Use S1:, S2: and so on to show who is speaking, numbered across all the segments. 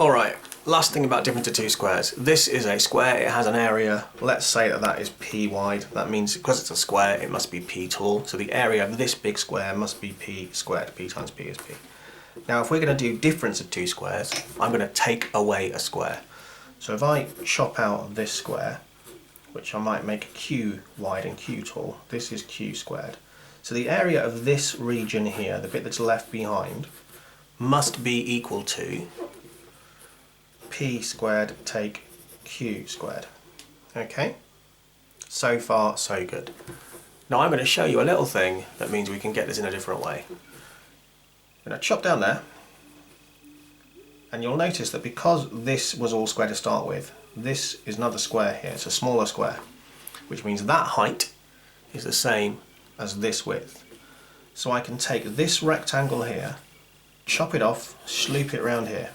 S1: Alright, last thing about difference of two squares. This is a square, it has an area. Let's say that that is p wide. That means because it's a square, it must be p tall. So the area of this big square must be p squared. P times p is p. Now if we're going to do difference of two squares, I'm going to take away a square. So if I chop out this square, which I might make q wide and q tall, this is q squared. So the area of this region here, the bit that's left behind, must be equal to p squared take q squared. Okay? So far, so good. Now I'm going to show you a little thing that means we can get this in a different way. I'm going to chop down there, and you'll notice that because this was all square to start with, this is another square here. It's a smaller square, which means that height is the same as this width. So I can take this rectangle here, chop it off, sloop it around here,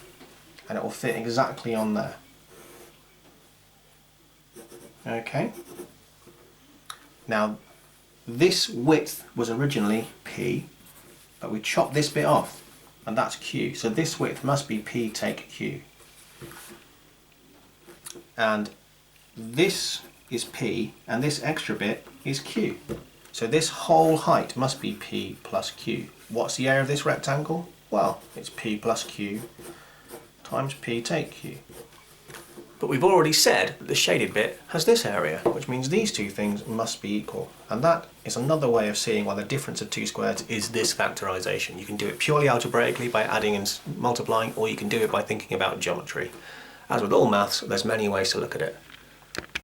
S1: and it will fit exactly on there. Okay? Now, this width was originally p, but we chopped this bit off, and that's q. So this width must be p take q. And this is p, and this extra bit is q. So this whole height must be p plus q. What's the area of this rectangle? Well, it's p plus q times p take q. But we've already said that the shaded bit has this area, which means these two things must be equal. And that is another way of seeing why the difference of two squares is this factorisation. You can do it purely algebraically by adding and multiplying, or you can do it by thinking about geometry. As with all maths, there's many ways to look at it.